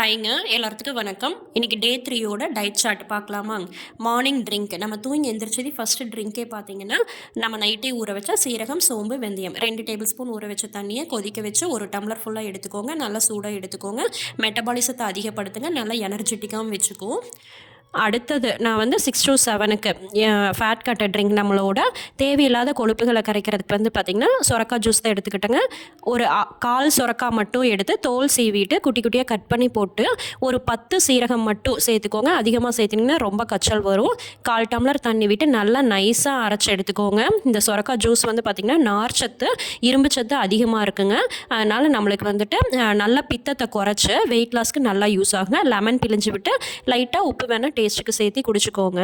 ஹாய்ங்க எல்லாத்துக்கும் வணக்கம். இன்றைக்கி டே 3யோட டயட் சார்ட் பார்க்கலாமா? மார்னிங் ட்ரிங்க் நம்ம தூங்கி எந்திரிச்சது ஃபஸ்ட்டு ட்ரிங்க்கே பார்த்தீங்கன்னா, நம்ம நைட்டே ஊற வச்ச சீரகம், சோம்பு, வெந்தயம் 2 டேபிள் ஸ்பூன் ஊற வச்ச தண்ணியை கொதிக்க வச்சு 1 டம்ளர் ஃபுல்லாக எடுத்துக்கோங்க. நல்லா சூடாக எடுத்துக்கோங்க. மெட்டபாலிசத்தை அதிகப்படுத்துங்க. நல்லா எனர்ஜெட்டிக்காகவும் வச்சுக்குவோம். அடுத்தது நான் வந்து 6 to 7க்கு ஃபேட் கட்டர் ட்ரிங்க் நம்மளோட தேவையில்லாத கொழுப்புகளை கரைக்கிறதுக்கு வந்து பார்த்திங்கன்னா சொரக்காய் ஜூஸ் தான் எடுத்துக்கிட்டேங்க. ஒரு கால் சொரக்காய் மட்டும் எடுத்து தோல் சீவிட்டு குட்டி குட்டியாக கட் பண்ணி போட்டு ஒரு 10 சீரகம் மட்டும் சேர்த்துக்கோங்க. அதிகமாக சேர்த்திங்கன்னா ரொம்ப கச்சல் வரும். 1/4 டம்ளர் தண்ணி விட்டு நல்லா நைஸாக அரைச்சி எடுத்துக்கோங்க. இந்த சொரக்காய் ஜூஸ் வந்து பார்த்திங்கன்னா நார்ச்சத்து இரும்பு சத்து அதிகமாக இருக்குங்க. அதனால் நம்மளுக்கு வந்துட்டு நல்ல பித்தத்தை குறைச்சி வெயிட் லாஸ்க்கு நல்லா யூஸ் ஆகுங்க. லெமன் பிழிஞ்சு விட்டு லைட்டாக உப்பு வேணால் டேஸ்ட்டுக்கு சேர்த்து குடிச்சுக்கோங்க.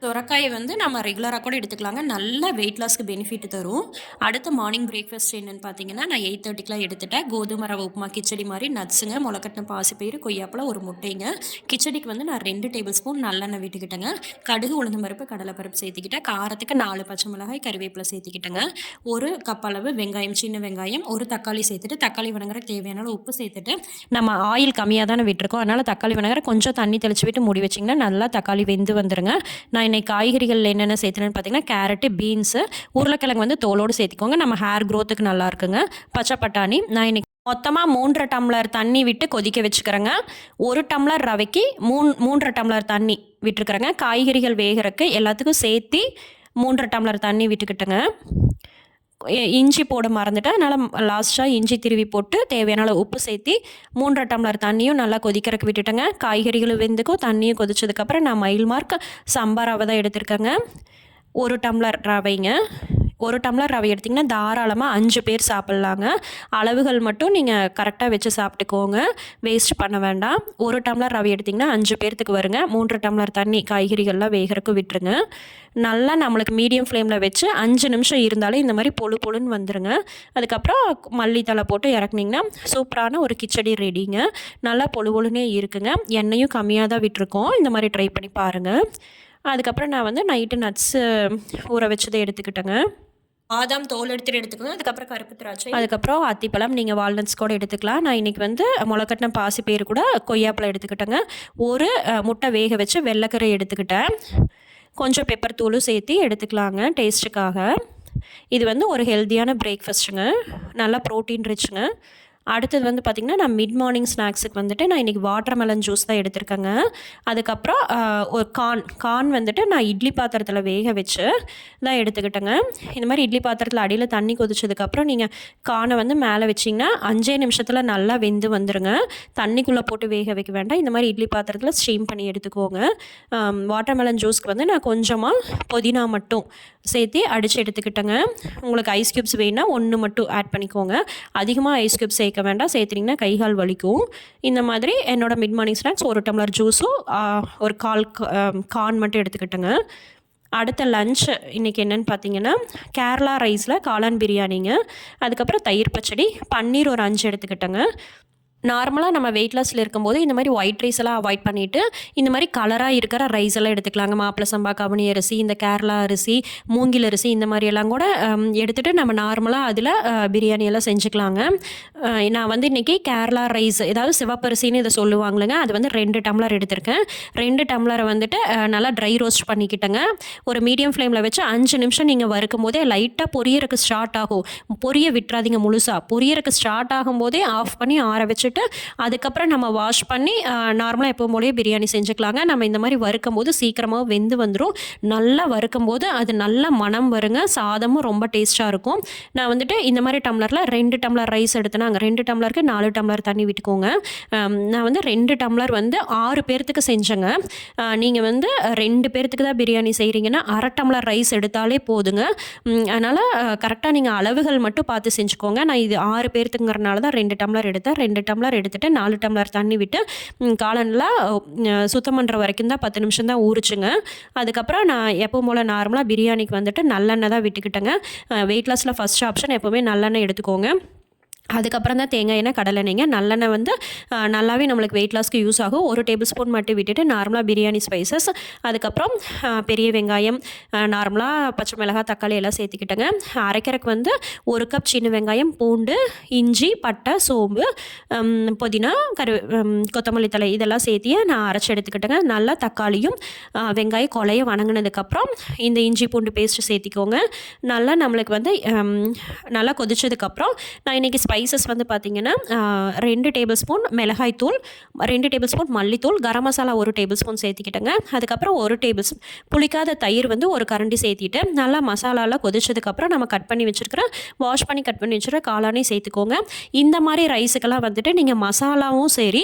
சுரக்காயை வந்து நம்ம ரெகுலராக கூட எடுத்துக்கலாங்க. நல்ல வெயிட் லாஸ்க்கு பெனிஃபிட் தரும். அடுத்து மார்னிங் பிரேக்ஃபாஸ்ட் என்னென்னு பார்த்தீங்கன்னா, நான் 8:30க்குலாம் எடுத்துட்டேன். கோதுமை ரவை உப்புமா கிச்சடி மாதிரி நட்ஸுங்க, முளைக்கட்டின பாசிப்பயிறு, கொய்யாப்பழம், ஒரு முட்டைங்க. கிச்சடிக்கு வந்து நான் 2 டேபிள் ஸ்பூன் நல்லெண்ணெய் விட்டுக்கிட்டேங்க. கடுகு, உளுந்தம் பருப்பு, கடலைப்பருப்பு சேர்த்துக்கிட்டேன். காரத்துக்கு 4 பச்சை மிளகாய், கறிவேப்பிலை சேர்த்துக்கிட்டேங்க. 1 கப் அளவு வெங்காயம், சின்ன வெங்காயம், ஒரு தக்காளி சேர்த்துட்டு தக்காளி வணங்குறதுக்கு தேவையான உப்பு சேர்த்துட்டு நம்ம ஆயில் கம்மியாக தானே விட்டுருக்கோம். அதனால் தக்காளி வணங்குற கொஞ்சம் தண்ணி தெளித்து விட்டு மூடி வச்சிங்கன்னா நல்லா தக்காளி வெந்து வந்துடுங்க. நான் இன்னைக்கு காய்கறிகள் என்னென்ன சேர்த்துனேன்னு பார்த்தீங்கன்னா, கேரட்டு, பீன்ஸு, உருளைக்கிழங்கு வந்து தோலோடு சேர்த்திக்கோங்க. நம்ம ஹேர் க்ரோத்துக்கு நல்லா இருக்குங்க. பச்சை பட்டாணி. நான் இன்னைக்கு மொத்தமாக 3 டம்ளர் தண்ணி விட்டு கொதிக்க வச்சுக்கிறேங்க. 1 டம்ளர் ரவைக்கு 3 டம்ளர் தண்ணி விட்டுருக்குறேங்க. காய்கறிகள் வேகிறதுக்கு எல்லாத்துக்கும் சேர்த்து 3 டம்ளர் தண்ணி விட்டுக்கிட்டுங்க. இஞ்சி போட மறந்துட்டேன். அதனால் லாஸ்ட்டாக இஞ்சி திருவி போட்டு தேவையான உப்பு சேர்த்தி 3 டம்ளர் தண்ணியும் நல்லா கொதிக்கிறதுக்கு விட்டுட்டேங்க. காய்கறிகளும் வெந்துக்கும். தண்ணியும் கொதிச்சதுக்கப்புறம் நான் மைல் மார்க் சாம்பார் ரவை தான் எடுத்துருக்கேங்க. 1 டம்ளர் ரவைங்க. 1 டம்ளர் ரவை எடுத்திங்கன்னா தாராளமாக 5 பேர் சாப்பிட்லாங்க. அளவுகள் மட்டும் நீங்கள் கரெக்டாக வச்சு சாப்பிட்டுக்கோங்க. வேஸ்ட் பண்ண வேண்டாம். 1 டம்ளர் ரவை எடுத்திங்கன்னா 5 பேர்த்துக்கு வருங்க. 3 டம்ளர் தண்ணி காய்கறிகள்லாம் வேகிறதுக்கு விட்டுருங்க. நல்லா நம்மளுக்கு மீடியம் ஃப்ளேமில் வச்சு 5 நிமிஷம் இருந்தாலே இந்த மாதிரி பொழு பொழுன்னு வந்துடுங்க. அதுக்கப்புறம் மல்லித்தலை போட்டு இறக்குனிங்கன்னா சூப்பரான ஒரு கிச்சடி ரெடிங்க. நல்லா பொழு பொழுனே இருக்குங்க. எண்ணெயும் கம்மியாக தான் விட்டுருக்கோம். இந்த மாதிரி ட்ரை பண்ணி பாருங்கள். அதுக்கப்புறம் நான் வந்து நைட்டு நட்ஸு ஊற வச்சதை எடுத்துக்கிட்டேங்க. பாதாம் தோல் எடுத்துக்கணும். அதுக்கப்புறம் கருப்பு திராட்சை, அதுக்கப்புறம் அத்திப்பழம், நீங்கள் வால்நட்ஸ் கூட எடுத்துக்கலாம். நான் இன்றைக்கி வந்து முளைக்கட்டின பாசிப்பயிறு கூட கொய்யாப்பழம் எடுத்துக்கிட்டேங்க. ஒரு முட்டை வேக வச்சு வெள்ளைக்கரை எடுத்துக்கிட்டேன். கொஞ்சம் பெப்பர் தூளும் சேர்த்து எடுத்துக்கலாங்க டேஸ்ட்டுக்காக. இது வந்து ஒரு ஹெல்த்தியான பிரேக்ஃபாஸ்ட்டுங்க. நல்லா ப்ரோட்டீன் ரிச்சுங்க. அடுத்தது வந்து பார்த்திங்கன்னா, நான் மிட் மார்னிங் ஸ்நாக்ஸுக்கு வந்துட்டு நான் இன்றைக்கி வாட்டர்மெலன் ஜூஸ் தான் எடுத்திருக்கேங்க. அதுக்கப்புறம் ஒரு கார்ன் வந்துட்டு நான் இட்லி பாத்திரத்தில் வேக வச்சு தான் எடுத்துக்கிட்டேங்க. இந்த மாதிரி இட்லி பாத்திரத்தில் அடியில் தண்ணி கொதிச்சதுக்கப்புறம் நீங்கள் கார்னை வந்து மேலே வச்சிங்கன்னா 5 நிமிஷத்தில் நல்லா வெந்து வந்துடுங்க. தண்ணிக்குள்ளே போட்டு வேக வைக்க வேண்டாம். இந்த மாதிரி இட்லி பாத்திரத்தில் ஸ்டீம் பண்ணி எடுத்துக்கோங்க. வாட்டர்மெலன் ஜூஸ்க்கு வந்து நான் கொஞ்சமாக புதினா மட்டும் சேர்த்து அடித்து எடுத்துக்கிட்டேங்க. உங்களுக்கு ஐஸ் க்யூப்ஸ் வேணுன்னா 1 மட்டும் ஆட் பண்ணிக்கோங்க. அதிகமாக ஐஸ் க்யூப்ஸ் சேர்க்க வேண்டாம். சேர்த்திங்கன்னா கைகால் வலிக்கும். இந்த மாதிரி என்னோடய மிட் மார்னிங் ஸ்நாக்ஸ் 1 டம்ளர் ஜூஸும் ஒரு கார்ன் மட்டும் எடுத்துக்கிட்டேங்க. அடுத்த லஞ்ச் இன்றைக்கி என்னென்னு பார்த்தீங்கன்னா, கேரளா ரைஸில் காளான் பிரியாணிங்க. அதுக்கப்புறம் தயிர் பச்சடி, பன்னீர் ஒரு 5 எடுத்துக்கிட்டேங்க. நார்மலாக நம்ம வெயிட் லாஸில் இருக்கும்போது இந்த மாதிரி ஒயிட் ரைஸ் எல்லாம் அவாய்ட் பண்ணிவிட்டு இந்த மாதிரி கலராக இருக்கிற ரைஸ் எல்லாம் எடுத்துக்கலாங்க. மாப்பிள சம்பா, கவுனி அரிசி, இந்த கேரளா அரிசி, மூங்கில் அரிசி, இந்த மாதிரியெல்லாம் கூட எடுத்துகிட்டு நம்ம நார்மலாக அதில் பிரியாணியெல்லாம் செஞ்சுக்கலாங்க. நான் வந்து இன்றைக்கி கேரளா ரைஸ், ஏதாவது சிவப்பரிசின்னு இதை சொல்லுவாங்களேங்க, அது வந்து 2 டம்ளர் எடுத்திருக்கேன். 2 டம்ளரை வந்துட்டு நல்லா ட்ரை ரோஸ்ட் பண்ணிக்கிட்டேங்க. ஒரு மீடியம் ஃப்ளேமில் வச்சு 5 நிமிஷம் நீங்கள் வறுக்கும் போதே லைட்டாக பொரியறக்கு ஸ்டார்ட் ஆகும். பொரிய விட்டுறாதீங்க முழுசாக. பொரியறக்கு ஸ்டார்ட் ஆகும்போதே ஆஃப் பண்ணி ஆற வச்சு அதுக்கப்புறம் நம்ம வாஷ் பண்ணி நார்மலாக எப்பவும் போலயே பிரியாணி செஞ்சுக்கலாங்க. நம்ம இந்த மாதிரி வறுக்கும் போது சீக்கிரமாக வெந்து வந்துடும். நல்லா வறுக்கும் போது அது நல்ல மனம் வருங்க. சாதமும் ரொம்ப டேஸ்ட்டாக இருக்கும். நான் வந்துட்டு இந்த மாதிரி டம்ளரில் 2 டம்ளர் ரைஸ் எடுத்தேனாங்க. 2 டம்ளருக்கு 4 டம்ளர் தண்ணி விட்டுக்கோங்க. நான் வந்து 2 டம்ளர் வந்து 6 பேர்த்துக்கு செஞ்சேங்க. நீங்கள் வந்து 2 பேர்த்துக்கு தான் பிரியாணி செய்கிறீங்கன்னா 1/2 டம்ளர் ரைஸ் எடுத்தாலே போதுங்க. அதனால் கரெக்டாக நீங்கள் அளவுகள் மட்டும் பார்த்து செஞ்சுக்கோங்க. நான் இது 6 பேர்த்துங்கிறனால தான் 2 டம்ளர் எடுத்தேன். 2 டம்ளர் எடுத்துகிட்டு 4 டம்ளர் தண்ணி விட்டு காளான்லாம் சுத்தம் பண்ணுற வரைக்கும் தான் 10 நிமிஷம் தான் ஊறிச்சுங்க. அதுக்கப்புறம் நான் எப்பவும் போல் நார்மலாக பிரியாணிக்கு வந்துட்டு நல்லெண்ணெய் தான் விட்டுக்கிட்டேங்க. வெயிட் லாஸில் ஃபஸ்ட் ஆப்ஷன் எப்போவுமே நல்லெண்ணெய் எடுத்துக்கோங்க. அதுக்கப்புறம் தான் தேங்காய் எண்ணெய், கடலெண்ணெய்ங்க. நல்லெண்ணெய் வந்து நல்லாவே நம்மளுக்கு வெயிட் லாஸ்க்கு யூஸ் ஆகும். 1 டேபிள் ஸ்பூன் மட்டும் விட்டுட்டு நார்மலாக பிரியாணி ஸ்பைசஸ், அதுக்கப்புறம் பெரிய வெங்காயம், நார்மலாக பச்சை மிளகாய், தக்காளி எல்லாம் சேர்த்துக்கிட்டேங்க. அரைக்கிறதுக்கு வந்து 1 கப் சின்ன வெங்காயம், பூண்டு, இஞ்சி, பட்டை, சோம்பு, புதினா, கொத்தமல்லி தழை இதெல்லாம் சேர்த்தி நான் அரைச்சி எடுத்துக்கிட்டேங்க. நல்லா தக்காளியும் வெங்காயம் கொலைய வணங்கினதுக்கப்புறம் இந்த இஞ்சி பூண்டு பேஸ்ட்டு சேர்த்திக்கோங்க. நல்லா நம்மளுக்கு வந்து நல்லா கொதிச்சதுக்கப்புறம் நான் இன்றைக்கி ஸ்பைசஸ் வந்து பார்த்திங்கன்னா 2 டேபிள் ஸ்பூன் மிளகாய்த்தூள், 2 டேபிள் ஸ்பூன் மல்லித்தூள், கரம் மசாலா 1 டேபிள் ஸ்பூன் சேர்த்திக்கிட்டேங்க. அதுக்கப்புறம் 1 டேபிள் ஸ்பூன் புளிக்காத தயிர் வந்து 1 கரண்டி சேர்த்திட்டு நல்லா மசாலாலாம் கொதிச்சதுக்கப்புறம் நம்ம கட் பண்ணி வச்சுருக்கிற வாஷ் பண்ணி கட் பண்ணி வச்சுருக்க காளானே சேர்த்துக்கோங்க. இந்த மாதிரி ரைஸுக்கெல்லாம் வந்துட்டு நீங்கள் மசாலாவும் சரி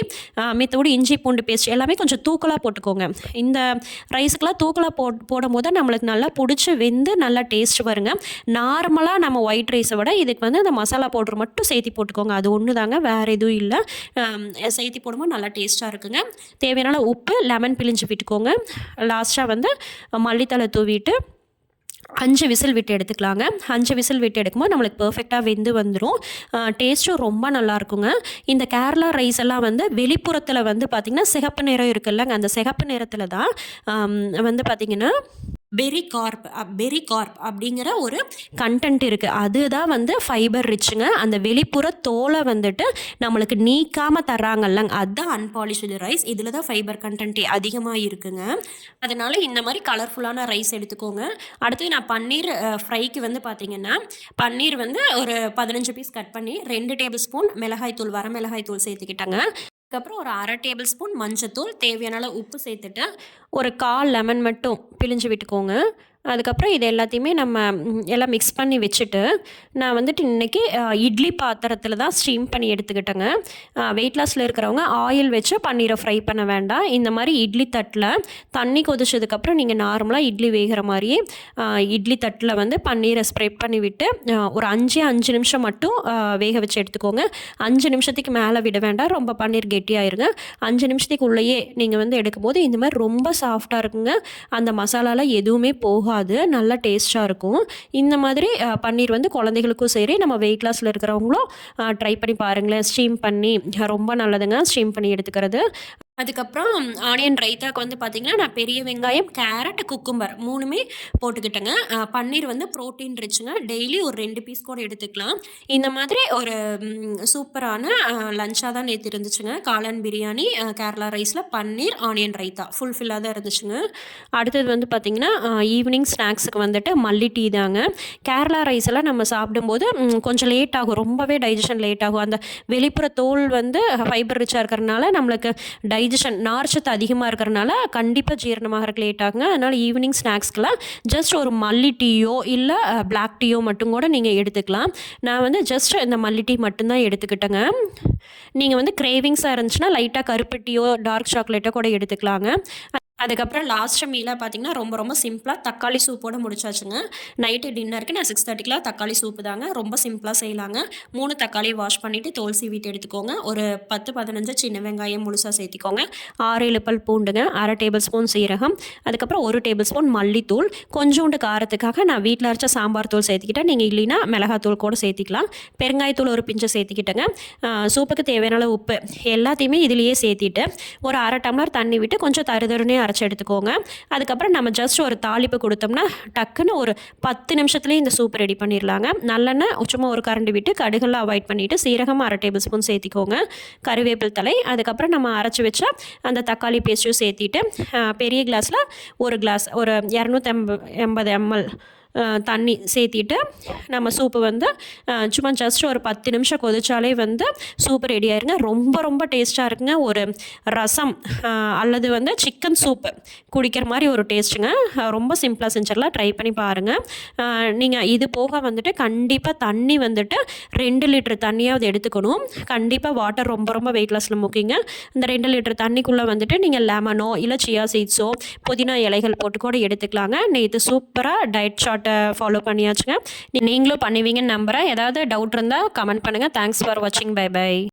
மித்தோடு இஞ்சி பூண்டு பேஸ்ட் எல்லாமே கொஞ்சம் தூக்கலாக போட்டுக்கோங்க. இந்த ரைஸுக்கெல்லாம் தூக்கலாக போடும் போது நம்மளுக்கு நல்லா பிடிச்சி வெந்து நல்லா டேஸ்ட் வருங்க. நார்மலாக நம்ம ஒயிட் ரைஸை விட இதுக்கு வந்து அந்த மசாலா பவுட்ரு மட்டும் சேர்த்தி போட்டுக்கோங்க. அது ஒன்று தாங்க, வேறு எதுவும் இல்லை. சேர்த்தி போடும்போது நல்லா டேஸ்ட்டாக இருக்குங்க. தேவையான உப்பு, லெமன் பிழிஞ்சு விட்டுக்கோங்க. லாஸ்ட்டாக வந்து மல்லித்தலை தூவிட்டு 5 விசில் விட்டு எடுத்துக்கலாங்க. 5 விசில் விட்டு எடுக்கும்போது நம்மளுக்கு பர்ஃபெக்டாக வெந்து வந்துடும். டேஸ்ட்டும் ரொம்ப நல்லாயிருக்குங்க. இந்த கேரளா ரைஸ் எல்லாம் வந்து வெளிப்புறத்தில் வந்து பார்த்திங்கன்னா சிகப்பு நிறம் இருக்குல்லங்க, அந்த சிகப்பு நிறத்தில் தான் வந்து பார்த்திங்கன்னா பெரி கார்ப் அப்படிங்கிற ஒரு கண்டென்ட் இருக்குது. அதுதான் வந்து ஃபைபர் ரிச்சுங்க. அந்த வெளிப்புற தோலை வந்துட்டு நம்மளுக்கு நீக்காமல் தர்றாங்கல்லங்க, அதுதான் அன்பாலிஷ்டு ரைஸ். இதில் தான் ஃபைபர் கண்டென்ட் அதிகமாக இருக்குங்க. அதனால் இந்த மாதிரி கலர்ஃபுல்லான ரைஸ் எடுத்துக்கோங்க. அடுத்து நான் பன்னீர் ஃப்ரைக்கு வந்து பார்த்திங்கன்னா பன்னீர் வந்து ஒரு 15 பீஸ் கட் பண்ணி 2 டேபிள் ஸ்பூன் மிளகாய்த்தூள், வர மிளகாய்த்தூள் சேர்த்துக்கிட்டேங்க. அதுக்கப்புறம் ஒரு 1/2 டேபிள் ஸ்பூன் மஞ்சத்தூள், தேவையான அளவு உப்பு சேர்த்துட்டு ஒரு 1/4 லெமன் மட்டும் பிழிஞ்சு விட்டுக்கோங்க. அதுக்கப்புறம் இது எல்லாத்தையுமே நம்ம எல்லாம் மிக்ஸ் பண்ணி வச்சுட்டு நான் வந்துட்டு இன்றைக்கி இட்லி பாத்திரத்தில் தான் ஸ்டீம் பண்ணி எடுத்துக்கிட்டேங்க. வெயிட் லாஸில் இருக்கிறவங்க ஆயில் வச்சு பன்னீரை ஃப்ரை பண்ண வேண்டாம். இந்த மாதிரி இட்லி தட்டில் தண்ணி கொதிச்சதுக்கப்புறம் நீங்கள் நார்மலாக இட்லி வேகிற மாதிரியே இட்லி தட்டில் வந்து பன்னீரை ஸ்ப்ரெட் பண்ணி விட்டு ஒரு 5 நிமிஷம் மட்டும் வேக வச்சு எடுத்துக்கோங்க. 5 நிமிஷத்துக்கு மேலே விட வேண்டாம், ரொம்ப பன்னீர் கெட்டியாயிருங்க. 5 நிமிஷத்துக்கு உள்ளேயே நீங்கள் வந்து எடுக்கும்போது இந்த மாதிரி ரொம்ப சாஃப்டாக இருக்குங்க. அந்த மசாலாலாம் எதுவுமே போகாது, நல்லா டேஸ்ட்டாக இருக்கும். இந்த மாதிரி பன்னீர் வந்து குழந்தைகளுக்கும் சரி, நம்ம வெயிட் லாஸில் இருக்கிறவங்களும் ட்ரை பண்ணி பாருங்களேன். ஸ்டீம் பண்ணி ரொம்ப நல்லதுங்க, ஸ்டீம் பண்ணி எடுத்துக்கிறது. அதுக்கப்புறம் ஆனியன் ரைத்தாக்கு வந்து பார்த்திங்கன்னா நான் பெரிய வெங்காயம், கேரட், குக்கும்பர் 3மே போட்டுக்கிட்டேங்க. பன்னீர் வந்து ப்ரோட்டீன் ரிச்சுங்க. டெய்லி ஒரு 2 பீஸ் கூட எடுத்துக்கலாம். இந்த மாதிரி ஒரு சூப்பரான லஞ்சாக தான் நேற்று இருந்துச்சுங்க. காளான் பிரியாணி, கேரளா ரைஸில் பன்னீர், ஆனியன் ரைத்தா ஃபுல்ஃபில்லாக தான் இருந்துச்சுங்க. அடுத்தது வந்து பார்த்திங்கன்னா ஈவினிங் ஸ்நாக்ஸுக்கு வந்துட்டு மல்லி டீ தாங்க. கேரளா ரைஸ் எல்லாம் நம்ம சாப்பிடும்போது கொஞ்சம் லேட் ஆகும், ரொம்பவே டைஜஷன் லேட் ஆகும். அந்த வெளிப்புற தோல் வந்து ஃபைபர் ரிச்சாக இருக்கிறதுனால நம்மளுக்கு டைஜஷன் நார்ச்சத்து அதிகமாக இருக்கிறனால கண்டிப்பாக ஜீரணமாகறதுக்கு லேட் ஆகுங்க. அதனால் ஈவினிங் ஸ்நாக்ஸ்க்கெலாம் ஜஸ்ட் ஒரு மல்லி டீயோ இல்லை பிளாக் டீயோ மட்டும் கூட நீங்கள் எடுத்துக்கலாம். நான் வந்து ஜஸ்ட் இந்த மல்லி டீ மட்டும்தான் எடுத்துக்கிட்டேங்க. நீங்கள் வந்து கிரேவிங்ஸாக இருந்துச்சுன்னா லைட்டாக கருப்பு டீயோ டார்க் சாக்லேட்டோ கூட எடுத்துக்கலாங்க. அதுக்கப்புறம் லாஸ்ட் மீலாக பார்த்திங்கன்னா ரொம்ப சிம்பிளாக தக்காளி சூப்போடு முடிச்சாச்சுங்க. நைட்டு டின்னருக்கு நான் 6:30க்குலாம் தக்காளி சூப்பு தாங்க, ரொம்ப சிம்பிளாக செய்யலாங்க. 3 தக்காளி வாஷ் பண்ணிவிட்டு தோல் சீவிட்டு எடுத்துக்கோங்க. ஒரு 10-15 சின்ன வெங்காயம் முழுசாக சேர்த்திக்கோங்க. 6-7 பல் பூண்டுங்க, 1/2 டேபிள் ஸ்பூன் சீரகம், அதுக்கப்புறம் 1 டேபிள் ஸ்பூன் மல்லித்தூள், கொஞ்சோண்டு காரத்துக்காக நான் வீட்டில் அரைச்ச சாம்பார் தூள் சேர்த்துக்கிட்டேன். நீங்கள் இல்லைன்னா மிளகாத்தூள் கூட சேர்த்திக்கலாம். பெருங்காயத்தூள் ஒரு பிஞ்சை சேர்த்திக்கிட்டேங்க. சூப்புக்கு தேவையான அளவு உப்பு எல்லாத்தையுமே இதுலேயே சேர்த்திட்டு ஒரு 1/2 டம்ளர் தண்ணி விட்டு கொஞ்சம் தருதருனே அரைச்சி எடுத்துக்கோங்க. அதுக்கப்புறம் நம்ம ஜஸ்ட் ஒரு தாளிப்பு கொடுத்தோம்னா டக்குன்னு ஒரு 10 நிமிஷத்துலேயே இந்த சூப் ரெடி பண்ணிடலாங்க. நல்லெண்ணெய் சும்மா ஒரு கரண்டி விட்டு கடுகெல்லாம் அவாய்ட் பண்ணிவிட்டு சீரகம் 1/2 டேபிள் ஸ்பூன் சேர்த்திக்கோங்க. கருவேப்பிலை தழை, அதுக்கப்புறம் நம்ம அரைச்சி வச்ச அந்த தக்காளி பேஸ்ட்டும் சேர்த்திட்டு பெரிய கிளாஸில் ஒரு கிளாஸ் ஒரு 280 ml தண்ணி சேர்த்திட்டு நம்ம சூப்பு வந்து சும்மா ஜஸ்ட் ஒரு 10 நிமிஷம் கொதிச்சாலே வந்து சூப்பு ரெடி ஆயிருங்க. ரொம்ப டேஸ்ட்டாக இருக்குங்க. ஒரு ரசம் அல்லது வந்து சிக்கன் சூப்பு குடிக்கிற மாதிரி ஒரு டேஸ்ட்டுங்க. ரொம்ப சிம்பிளாக செஞ்சிடலாம், ட்ரை பண்ணி பாருங்கள். நீங்கள் இது போக வந்துட்டு கண்டிப்பாக தண்ணி வந்துட்டு 2 லிட்டர் தண்ணியாவது எடுத்துக்கணும். கண்டிப்பாக வாட்டர் ரொம்ப வெயிட் லாஸில் முக்கியங்க. இந்த 2 லிட்டர் தண்ணிக்குள்ளே வந்துட்டு நீங்கள் லெமனோ இல்லை சியா சீட்ஸோ புதினா இலைகள் போட்டு கூட எடுத்துக்கலாங்க. நேற்று சூப்பராக டயட் சார்ட் ஃபாலோ பண்ணியாச்சுங்க. நீங்களும் பண்ணுவீங்கன்னு நம்புகிறேன். ஏதாவது டவுட் இருந்தால் கமெண்ட் பண்ணுங்கள். தேங்க்ஸ் ஃபார் வாட்சிங். பை.